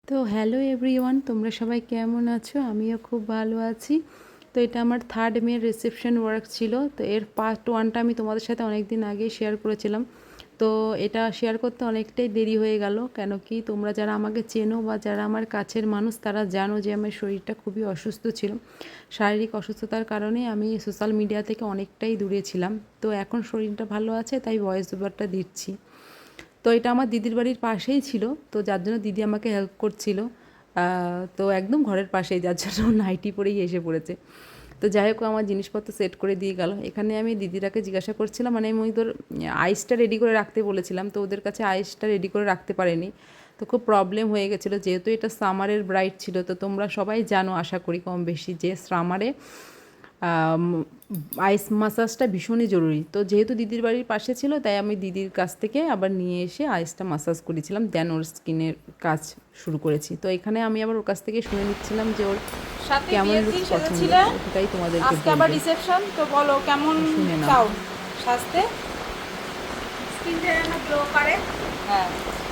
তো hello everyone, তোমরা সবাই কেমন আছো? আমিও খুব ভালো আছি। তো এটা আমার 3rd মের রিসেপশন ওয়ার্ক ছিল। তো এর পার্ট 1টা আমি তোমাদের সাথে অনেক দিন আগে শেয়ার করেছিলাম। তো এটা শেয়ার করতে অনেকটাই দেরি হয়ে গেল, কেন কি তোমরা যারা আমাকে চেনো বা যারা আমার কাছের মানুষ তারা জানো যে আমার শরীরটা খুবই অসুস্থ ছিল। শারীরিক অসুস্থতার কারণে আমি সোশ্যাল মিডিয়া থেকে অনেকটাই দূরে ছিলাম। তো এখন শরীরটা ভালো আছে, তাই ভয়েস ওভারটা দিচ্ছি। তো এটা আমার দিদির বাড়ির পাশেই ছিল, তো যার জন্য দিদি আমাকে হেল্প করছিল। তো একদম ঘরের পাশেই, যার জন্য নাইটি পরেই এসে পড়েছে। তো যাই হোক, আমার জিনিসপত্র সেট করে দিয়ে গেল। এখানে আমি দিদিরাকে জিজ্ঞাসা করছিলাম, মানে আমি ওদের আইসটা রেডি করে রাখতে বলেছিলাম, তো ওদের কাছে আইসটা রেডি করে রাখতে পারেনি। তো খুব প্রবলেম হয়ে গেছিলো, যেহেতু এটা সামারের ব্রাইড ছিল। তো তোমরা সবাই জানো আশা করি কম বেশি যে সামারে আইস মাসাজটা ভীষণই জরুরি। তো যেহেতু দিদির বাড়ির পাশে ছিল, তাই আমি দিদির কাছ থেকে আবার নিয়ে এসে আইসটা মাসাজ করেছিলাম, দেন ওর স্কিনের কাজ শুরু করেছি। তো এখানে আমি আবার ওর কাছ থেকে শুনে নিচ্ছিলাম যে ওর কেমন লুক পছন্দ, সেটাই তোমাদেরকে আজকে আবার রিসেপশন। তো বলো কেমন চাও সাজতে? স্কিনটা যেন গ্লো করে, হ্যাঁ,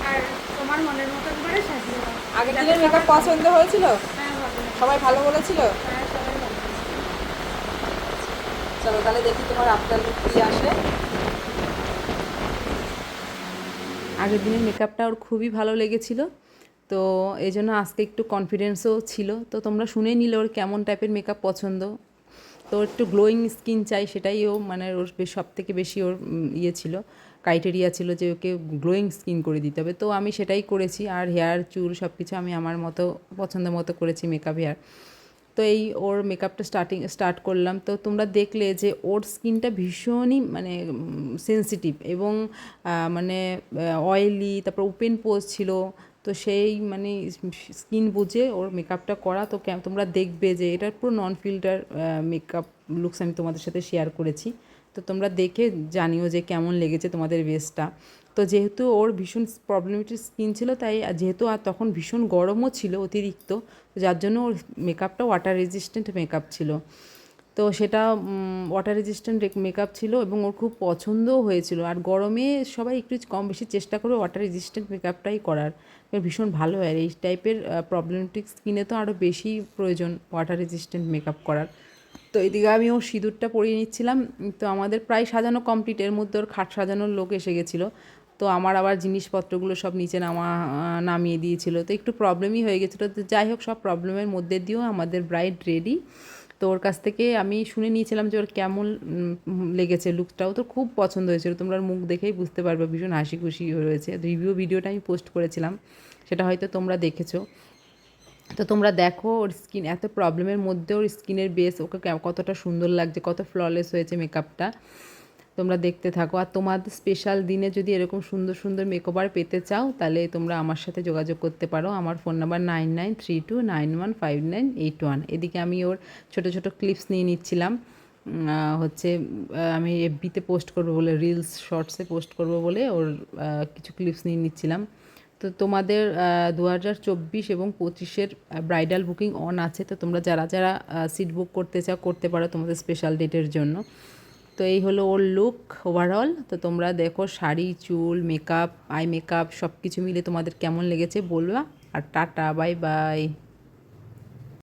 আর তোমার মনের মতন করে সাজিয়ে দাও। আগের দিনের মেকআপ পছন্দ হয়েছিল? হ্যাঁ, ভালো। সবাই ভালো বলেছিল? হ্যাঁ, সবাই ভালো। চলো তাহলে দেখি তোমার আফটার লুক কি আসে। আগের দিনের মেকআপটা ওর খুবই ভালো লেগেছিল, তো এই জন্য আজকে একটু কনফিডেন্সও ছিল। তো তোমরা শুনে নিলে ওর কেমন টাইপের মেকআপ পছন্দ। তো ওর একটু গ্লোয়িং স্কিন চাই, সেটাই ও মানে ওর সব থেকে বেশি ওর ইয়ে ছিল, ক্রাইটেরিয়া ছিল যে ওকে গ্লোয়িং স্কিন করে দিতে হবে। তো আমি সেটাই করেছি, আর হেয়ার চুল সব কিছু আমি আমার মতো পছন্দ মতো করেছি, মেকআপ হেয়ার। তো এই ওর মেকআপটা স্টার্ট করলাম। তো তোমরা দেখলে যে ওর স্কিনটা ভীষণই মানে সেন্সিটিভ এবং মানে অয়েলি, তারপর ওপেন পোজ ছিল। তো সেই মানে স্কিন বুঝে ওর মেকআপটা করা। তো তোমরা দেখবে যে এটার পুরো নন ফিল্টার মেকআপ লুকস আমি তোমাদের সাথে শেয়ার করেছি। তো তোমরা দেখে জানিও যে কেমন লেগেছে তোমাদের বেসটা। তো যেহেতু ওর ভীষণ প্রবলেমেটিক স্কিন ছিল, তাই যেহেতু আর তখন ভীষণ গরমও ছিল অতিরিক্ত, যার জন্য ওর মেকআপটা ওয়াটার রেজিস্ট্যান্ট মেকআপ ছিল। তো সেটা ওয়াটার রেজিস্ট্যান্ট মেকআপ ছিল এবং ওর খুব পছন্দও হয়েছিল। আর গরমে সবাই একটু কম বেশি চেষ্টা করবে ওয়াটার রেজিস্ট্যান্ট মেকআপটাই করার, ভীষণ ভালো হয়। এই টাইপের প্রবলেমেটিক স্কিনে তো আরও বেশি প্রয়োজন ওয়াটার রেজিস্ট্যান্ট মেকআপ করার। তো এদিকে আমি ওর সিঁদুরটা পরিয়ে নিচ্ছিলাম। তো আমাদের প্রায় সাজানো কমপ্লিট, এর মধ্যে ওর খাট সাজানোর লোক এসে গেছিলো। তো আমার আবার জিনিসপত্রগুলো সব নিচে নামিয়ে দিয়েছিল, তো একটু প্রবলেমই হয়ে গেছিলো। তো যাই হোক, সব প্রবলেমের মধ্যে দিয়েও আমাদের ব্রাইড রেডি। তো ওর কাছ থেকে আমি শুনে নিয়েছিলাম যে ওর কেমন লেগেছে লুকটাও। তো খুব পছন্দ হয়েছিল, তোমরা মুখ দেখেই বুঝতে পারবে ভীষণ হাসি খুশি হয়েছে। রিভিউ ভিডিওটা আমি পোস্ট করেছিলাম, সেটা হয়তো তোমরা দেখেছো। তো তোমরা দেখো ওর স্কিন এত প্রবলেমের মধ্যে ওর স্কিনের বেস ওকে কতটা সুন্দর লাগছে, কত ফ্ললেস হয়েছে মেকআপটা। তোমরা দেখতে থাকো। আর তোমাদের স্পেশাল দিনে যদি এরকম সুন্দর সুন্দর মেকওভার পেতে চাও, তাহলে তোমরা আমার সাথে যোগাযোগ করতে পারো। আমার ফোন নাম্বার 9932915981। এদিকে আমি ওর ছোটো ছোটো ক্লিপস নিয়ে নিচ্ছিলাম, হচ্ছে আমি এফবিতে পোস্ট করবো বলে, রিলস শর্টসে পোস্ট করবো বলে ওর কিছু ক্লিপস নিয়ে নিচ্ছিলাম। তো তোমাদের 2024 এবং 25-এর ব্রাইডাল বুকিং অন আছে। তো তোমরা যারা যারা সিট বুক করতে চাও করতে পারো তোমাদের স্পেশাল ডেটের জন্য। তো এই হলো ওর লুক ওভারঅল। তো তোমরা দেখো শাড়ি, চুল, মেকআপ, আই মেকআপ সব কিছু মিলে তোমাদের কেমন লেগেছে বলবা। আর টাটা, বাই বাই।